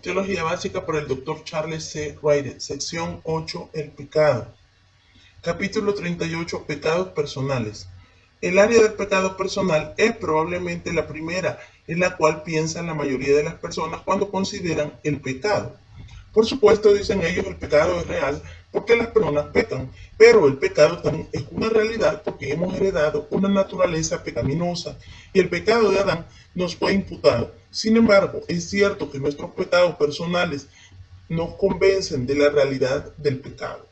Teología básica por el Dr. Charles C. Wright, sección 8, el pecado. Capítulo 38, pecados personales. El área del pecado personal es probablemente la primera en la cual piensan la mayoría de las personas cuando consideran el pecado. Por supuesto, dicen ellos, el pecado es real porque las personas pecan, pero el pecado también es una realidad porque hemos heredado una naturaleza pecaminosa y el pecado de Adán nos fue imputado. Sin embargo, es cierto que nuestros pecados personales nos convencen de la realidad del pecado.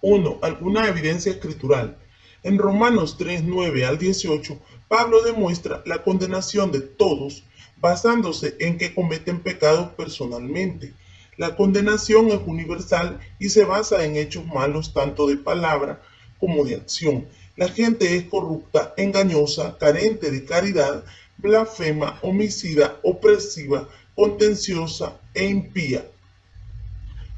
1. Alguna evidencia escritural. En Romanos 3, 9 al 18, Pablo demuestra la condenación de todos basándose en que cometen pecados personalmente. La condenación es universal y se basa en hechos malos tanto de palabra como de acción. La gente es corrupta, engañosa, carente de caridad, blasfema, homicida, opresiva, contenciosa e impía.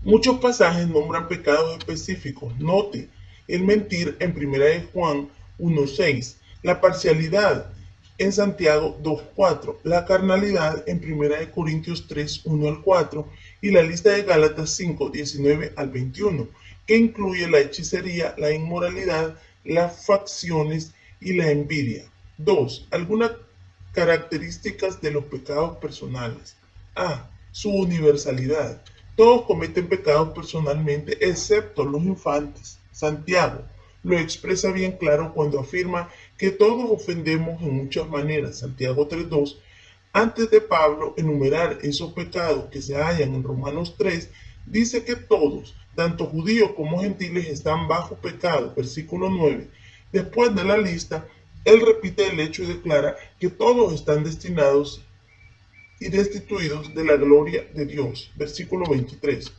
Muchos pasajes nombran pecados específicos. Note el mentir en 1 Juan 1:6, la parcialidad en Santiago 2:4, la carnalidad en 1 Corintios 3:1 al 4 y la lista de Gálatas 5:19 al 21, que incluye la hechicería, la inmoralidad, las facciones y la envidia. 2. Algunas características de los pecados personales. A. Su universalidad. Todos cometen pecados personalmente, excepto los infantes. Santiago lo expresa bien claro cuando afirma que todos ofendemos en muchas maneras. Santiago 3:2. Antes de Pablo enumerar esos pecados que se hallan en Romanos 3, dice que todos, tanto judíos como gentiles, están bajo pecado. Versículo 9. Después de la lista, él repite el hecho y declara que todos están destinados y destituidos de la gloria de Dios. Versículo 23.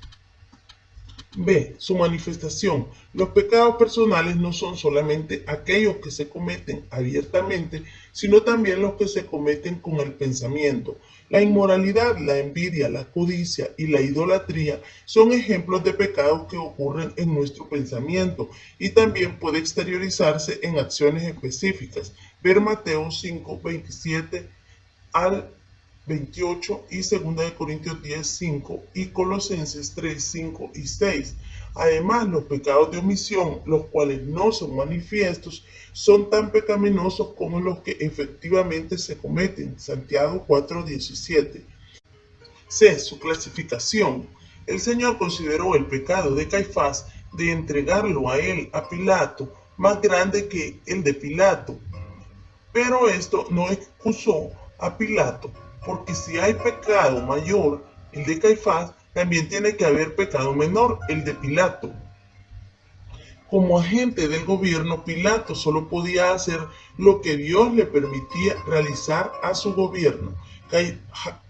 B. Su manifestación. Los pecados personales no son solamente aquellos que se cometen abiertamente, sino también los que se cometen con el pensamiento. La inmoralidad, la envidia, la codicia y la idolatría son ejemplos de pecados que ocurren en nuestro pensamiento y también puede exteriorizarse en acciones específicas. Ver Mateo 5, 27 al 28 y 2 Corintios 10, 5 y Colosenses 3, 5 y 6. Además, los pecados de omisión, los cuales no son manifiestos, son tan pecaminosos como los que efectivamente se cometen. Santiago 4, 17. C. Su clasificación. El Señor consideró el pecado de Caifás de entregarlo a él, a Pilato, más grande que el de Pilato. Pero esto no excusó a Pilato, porque si hay pecado mayor, el de Caifás, también tiene que haber pecado menor, el de Pilato. Como agente del gobierno, Pilato solo podía hacer lo que Dios le permitía realizar a su gobierno.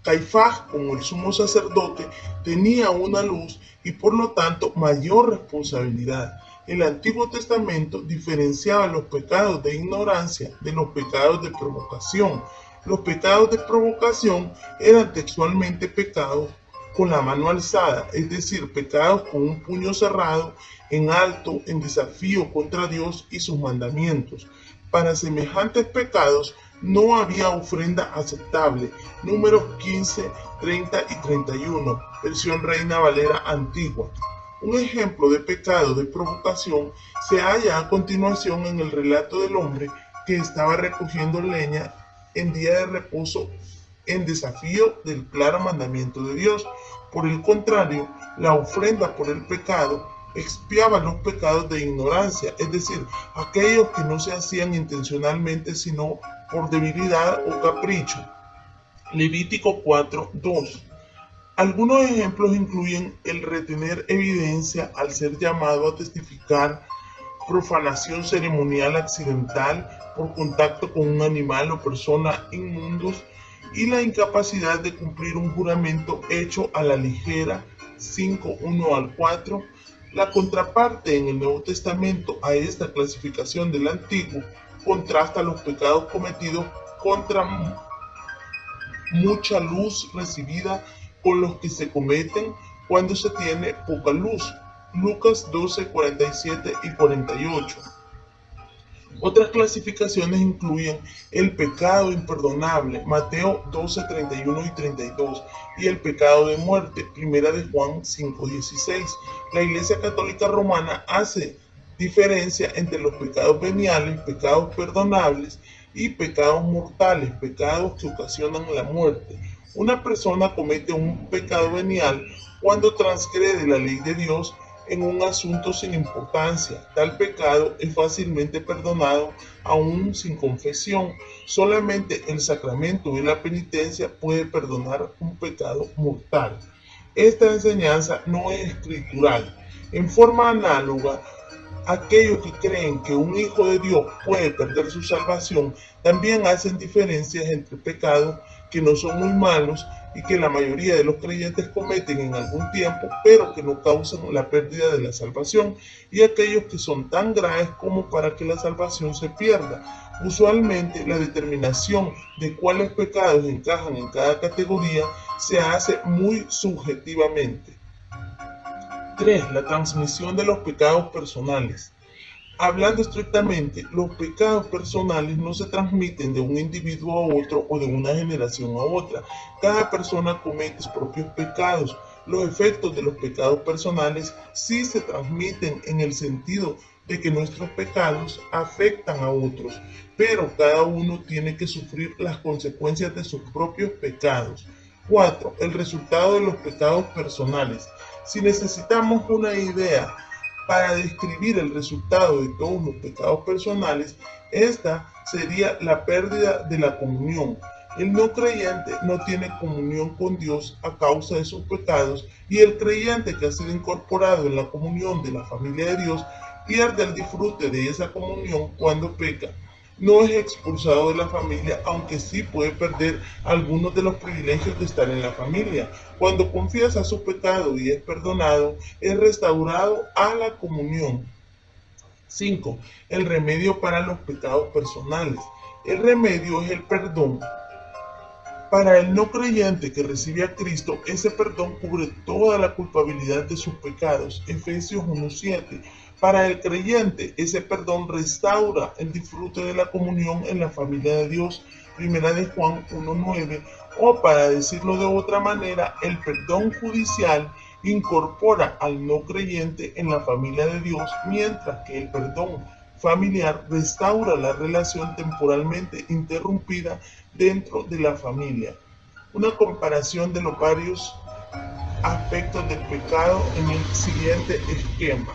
Caifás, como el sumo sacerdote, tenía una luz y por lo tanto mayor responsabilidad. El Antiguo Testamento diferenciaba los pecados de ignorancia de los pecados de provocación. Los pecados de provocación eran textualmente pecados con la mano alzada, es decir, pecados con un puño cerrado en alto, en desafío contra Dios y sus mandamientos. Para semejantes pecados no había ofrenda aceptable. Números 15, 30 y 31, versión Reina Valera antigua. Un ejemplo de pecado de provocación se halla a continuación en el relato del hombre que estaba recogiendo leña en día de reposo en desafío del claro mandamiento de Dios. Por el contrario, la ofrenda por el pecado expiaba los pecados de ignorancia, es decir, aquellos que no se hacían intencionalmente sino por debilidad o capricho. Levítico 4:2. Algunos ejemplos incluyen el retener evidencia al ser llamado a testificar, profanación ceremonial accidental por contacto con un animal o persona inmundos y la incapacidad de cumplir un juramento hecho a la ligera 5:1 al 4. La contraparte en el Nuevo Testamento a esta clasificación del Antiguo contrasta los pecados cometidos contra mucha luz recibida con los que se cometen cuando se tiene poca luz. Lucas 12, 47 y 48. Otras clasificaciones incluyen el pecado imperdonable, Mateo 12, 31 y 32, y el pecado de muerte, Primera de Juan 5, 16. La Iglesia Católica Romana hace diferencia entre los pecados veniales, pecados perdonables, y pecados mortales, pecados que ocasionan la muerte. Una persona comete un pecado venial cuando transgrede la ley de Dios en un asunto sin importancia. Tal pecado es fácilmente perdonado aún sin confesión. Solamente el sacramento de la penitencia puede perdonar un pecado mortal. Esta enseñanza no es escritural. En forma análoga, aquellos que creen que un hijo de Dios puede perder su salvación también hacen diferencias entre pecados que no son muy malos y que la mayoría de los creyentes cometen en algún tiempo, pero que no causan la pérdida de la salvación, y aquellos que son tan graves como para que la salvación se pierda. Usualmente, la determinación de cuáles pecados encajan en cada categoría se hace muy subjetivamente. 3. La transmisión de los pecados personales. Hablando estrictamente, los pecados personales no se transmiten de un individuo a otro o de una generación a otra. Cada persona comete sus propios pecados. Los efectos de los pecados personales sí se transmiten en el sentido de que nuestros pecados afectan a otros, pero cada uno tiene que sufrir las consecuencias de sus propios pecados. 4. El resultado de los pecados personales. Si necesitamos una idea para describir el resultado de todos los pecados personales, esta sería la pérdida de la comunión. El no creyente no tiene comunión con Dios a causa de sus pecados, y el creyente que ha sido incorporado en la comunión de la familia de Dios pierde el disfrute de esa comunión cuando peca. No es expulsado de la familia, aunque sí puede perder algunos de los privilegios de estar en la familia. Cuando confiesa su pecado y es perdonado, es restaurado a la comunión. 5. El remedio para los pecados personales. El remedio es el perdón. Para el no creyente que recibe a Cristo, ese perdón cubre toda la culpabilidad de sus pecados. Efesios 1:7. Para el creyente, ese perdón restaura el disfrute de la comunión en la familia de Dios. Primera de Juan 1:9. O para decirlo de otra manera, el perdón judicial incorpora al no creyente en la familia de Dios, mientras que el perdón familiar restaura la relación temporalmente interrumpida dentro de la familia. Una comparación de los varios aspectos del pecado en el siguiente esquema.